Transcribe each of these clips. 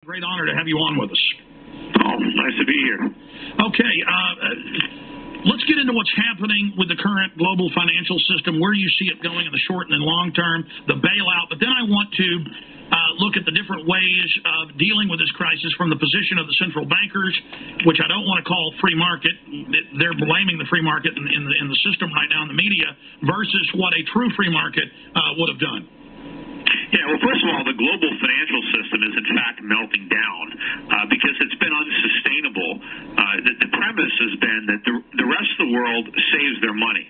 Great honor to have you on with us. Oh, nice to be here. Okay, let's get into what's happening with the current global financial system, where you see it going in the short and the long term, the bailout. But then I want to look at the different ways of dealing with this crisis from the position of the central bankers, which I don't want to call free market. They're blaming the free market in the system right now in the media versus what a true free market would have done. Yeah, well, first of all, the global financial system is, in fact, melting down because it's been unsustainable. The premise has been that the rest of the world saves their money,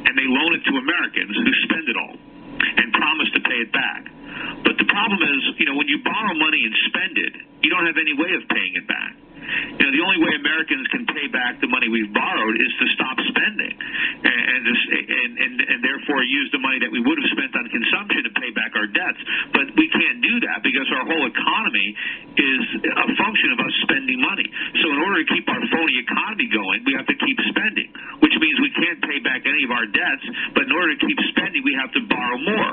and they loan it to Americans who spend it all and promise to pay it back. But the problem is, when you borrow money and spend it, you don't have any way of paying it back. The only way Americans can pay back the money we've borrowed is to stop spending and therefore use the money that we would have spent on consumption to pay back our debts. But we can't do that because our whole economy is a function of us spending money. So in order to keep our phony economy going, we have to keep spending, which means we can't pay back any of our debts. But in order to keep spending, we have to borrow more,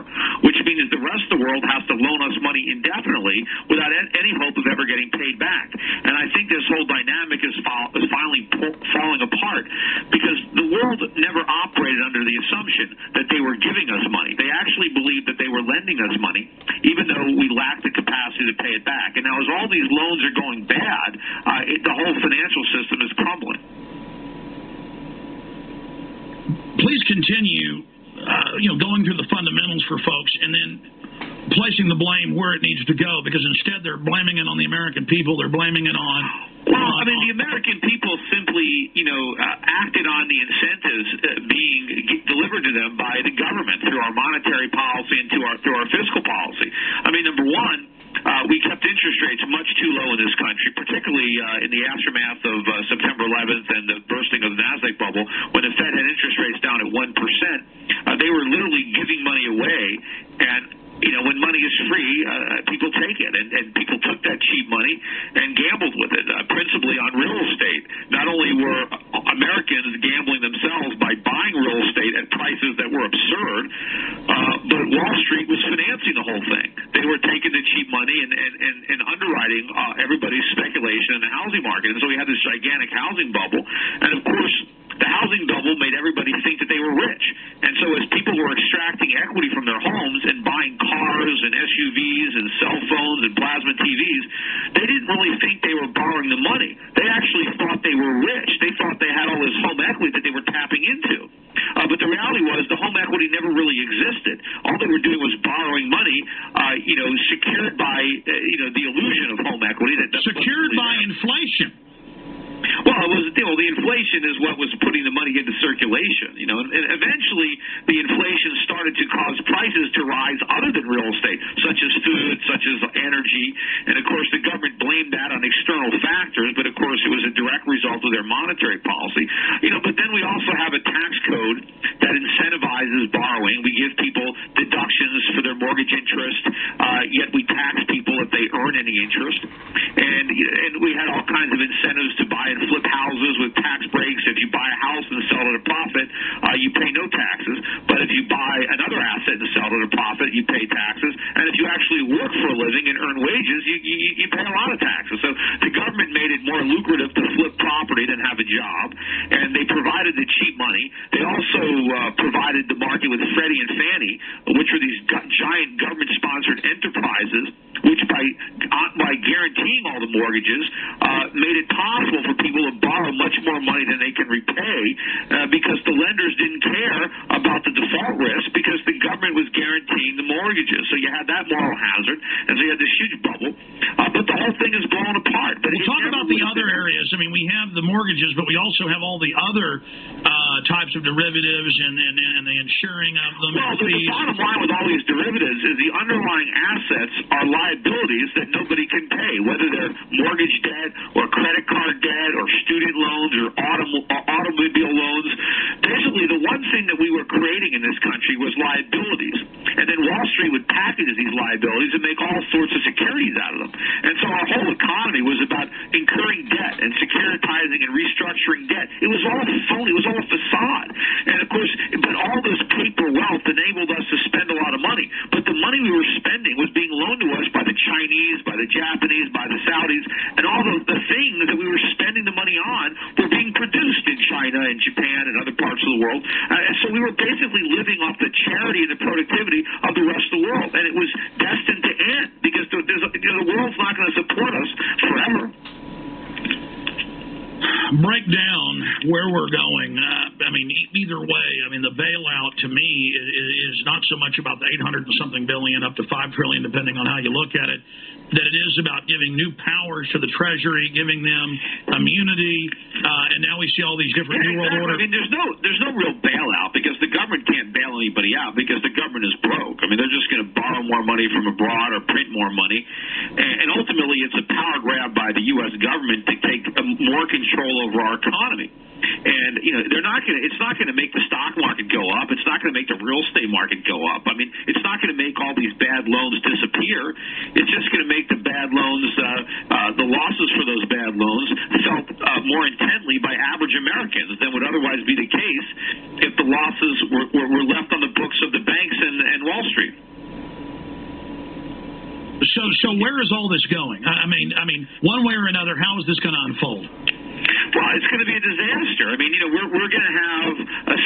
which means the rest of the world has to loan us money indefinitely without any hope of ever getting paid back. And I think this whole dynamic is finally falling apart because the world never operated under the assumption that they were giving us money. They actually believed that they were lending us money, even though we lacked the capacity to pay it back. And now as all these loans are going bad, the whole financial system is crumbling. Please continue, going through the fundamentals for folks and then placing the blame where it needs to go, because instead they're blaming it on the American people. They're blaming it on... Well, I mean, the American people simply, acted on the incentives being delivered to them by the government through our monetary policy and through our fiscal policy. I mean, number one, we kept interest rates much too low in this country, particularly in the aftermath of September 11th and the bursting of the Nasdaq bubble. When the Fed had interest rates down at 1%, they were literally giving money away, and when money is free, people take it, and people took that cheap money and gambled with it, principally on real estate. Not only were Americans gambling themselves by buying real estate at prices that were absurd, but Wall Street was financing the whole thing. They were taking the cheap money and underwriting everybody's speculation in the housing market, and so we had this gigantic housing bubble, and of course, the housing bubble made everybody think that they were rich. And so as people were extracting equity from their homes and buying cars and SUVs and cell phones and plasma TVs, they didn't really think they were borrowing the money. They actually thought they were rich. They thought they had all this home equity that they were tapping into. But the reality was the home equity never really existed. All they were doing was borrowing money, secured by, the illusion of home equity. Secured by inflation. Well, the inflation is what was putting the money into circulation, and eventually the inflation started to cause prices to rise other than real estate, such as food, such as energy, and of course the government blamed that on external factors, but of course it was a direct result of their monetary policy, but then we also have a tax code that incentivizes borrowing. We give people deductions for their mortgage interest, yet we tax people if they earn any interest, and we had all kinds of incentives to buy and flip houses with tax breaks. If you buy a house and sell it at a profit, you pay no taxes. But if you buy another asset and sell it at a profit, you pay taxes. And if you actually work for a living and earn wages, you pay a lot of taxes. So the government made it more lucrative to flip property than have a job, and they provided the cheap money. They also provided the market with Freddie and Fannie, which are these giant government-sponsored enterprises, which by guaranteeing all the mortgages made it possible for people to borrow much more money than they can repay because the lenders didn't care about the default risk because the government was guaranteeing the mortgages. So you had that moral hazard, and so you had this huge bubble. But the whole thing is blown apart. But we'll talk about the other areas. I mean, we have the mortgages, but we also have all the other types of derivatives and the insuring of them. Well, the bottom line with all these derivatives is the underlying assets are liabilities that nobody can pay, whether they're mortgage debt or credit card debt or student loans or automobile loans. Basically, the one thing that we were creating in this country was liabilities. And then Wall Street would package these liabilities and make all sorts of securities out of them. And so our whole economy was about incurring debt and securitizing and restructuring debt. It was all phony. It was all a facade. And, of course, but all this paper wealth enabled us to spend a lot of money. But the money we were spending was being loaned to us by the Chinese, by the Japanese, companies, by the Saudis, and all the things that we were spending the money on were being produced in China and Japan and other parts of the world. And so we were basically living off the charity and the productivity of the rest of the world. And it was destined to end because the world's not going to support us forever. Break down where we're going. Either way, the bailout to me is not so much about the 800 and something billion up to 5 trillion, depending on how you look at it, that it is about giving new powers to the Treasury, giving them immunity, and now we see all these different New World Order. There's no real bailout because the government can't bail anybody out because the government is broke. They're just going to borrow more money from abroad or print more money, and ultimately it's a power grab by the U.S. government to take more control over our economy. And they're not going to. It's not going to make the stock market go up. It's not going to make the real estate market go up. It's not going to make all these bad loans disappear. It's just going to make the bad loans, the losses for those bad loans, felt more intently by average Americans than would otherwise be the case if the losses were left on the books of the banks and Wall Street. So where is all this going? One way or another, how is this going to unfold? Well, it's going to be a disaster. We're going to have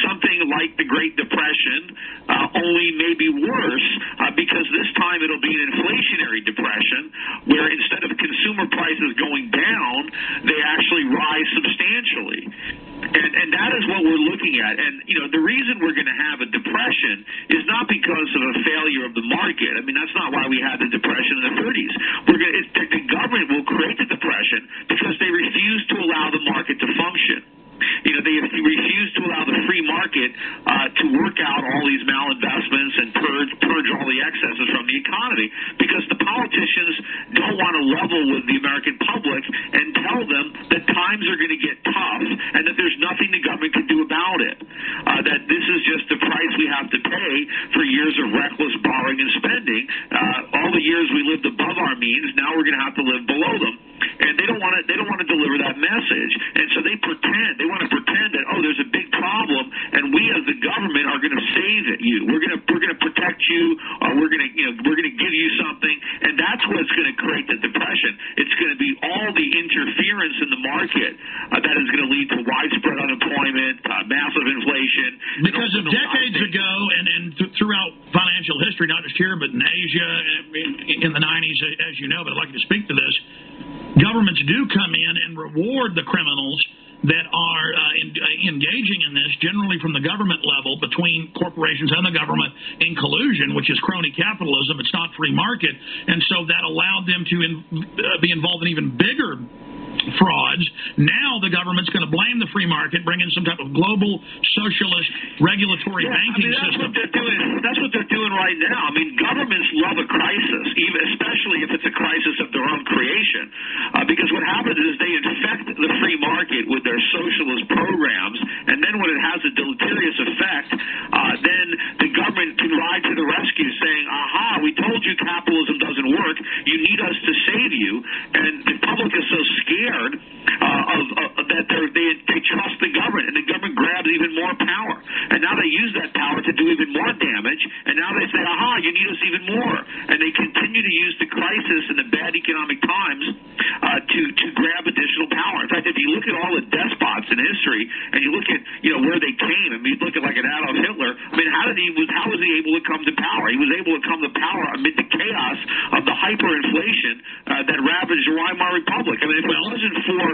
something like the Great Depression, only maybe worse, because this time it'll be an inflationary depression, where instead of consumer prices going down, they actually rise substantially. And that is what we're looking at. And, the reason we're going to have a depression is not because of a failure of the market. That's not why we had the depression in the 30s. The government will create the depression because they refuse to allow the market to function. They refuse to allow the free market to work out all these malinvestments and purge all the excesses from the economy because the politicians don't want to level with the American public and tell them that times are going to get tough and that there's nothing the government can do about it, that this is just the price we have to pay for years of reckless borrowing and spending. All the years we lived above our means, now we're going to have to live below them. And they don't want to deliver that message. And so they want to pretend that, there's a big problem and we as the government are going to save you. We're going to protect you, or we're going to give you something, and that's what's going to create the depression. It's going to be all the interference in the market that is going to lead to widespread unemployment, massive inflation. Because of decades ago and throughout financial history, not just here but in Asia in the 90s, as you know, but I'd like you to speak to this, governments do come in and reward the criminals that are engaging in this, generally from the government level, between corporations and the government in collusion, which is crony capitalism. It's not free market. And so that allowed them to be involved in even bigger frauds. Now the government's going to blame the free market, bring in some type of global socialist regulatory banking system. That's what they're doing right now. Governments love a crisis, especially if it's a crisis of their own creation, because what happens is they infect the free market with their socialist programs, and then when it has a deleterious effect, then the government can ride to the rescue saying, aha, we told you capitalism doesn't work, you need us to save you, and the public is so scared that they trust the government, and the government grabs even more power, and now they use that power to do even more damage, and now they say, aha, you need us even more, and they continue to use the crisis and the bad economic times to grab additional power. In fact, if you look at all the despots in history, and you look at where they came, you look at like an Adolf Hitler, how was he able to come to power? He was able to come to power amid the chaos of the hyperinflation that ravaged the Weimar Republic. If it wasn't for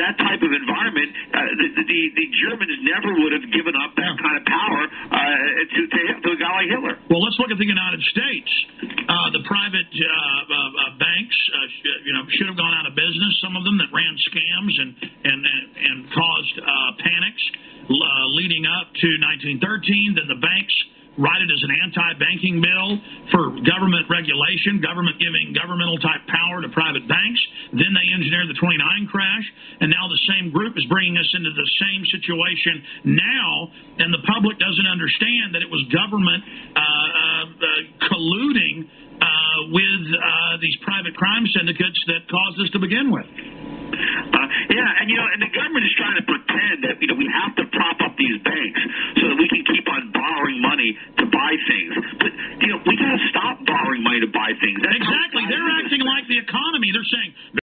that type of environment, the Germans never would have given up that kind of power to a guy like Hitler. Well, let's look at the United States. The private banks, should have gone out of business. Some of them that ran scams and caused panics leading up to 1913. Then the banks write it as an anti-banking bill for government regulation, government giving governmental-type power to private banks. Then they engineered the 29 crash, and now the same group is bringing us into the same situation now, and the public doesn't understand that it was government colluding with these private crime syndicates that caused this to begin with. Yeah, and and the government is trying to pretend that we have to prop up these banks so that we can keep on borrowing money to buy things. But we got to stop borrowing money to buy things. Exactly. They're acting like the economy. They're saying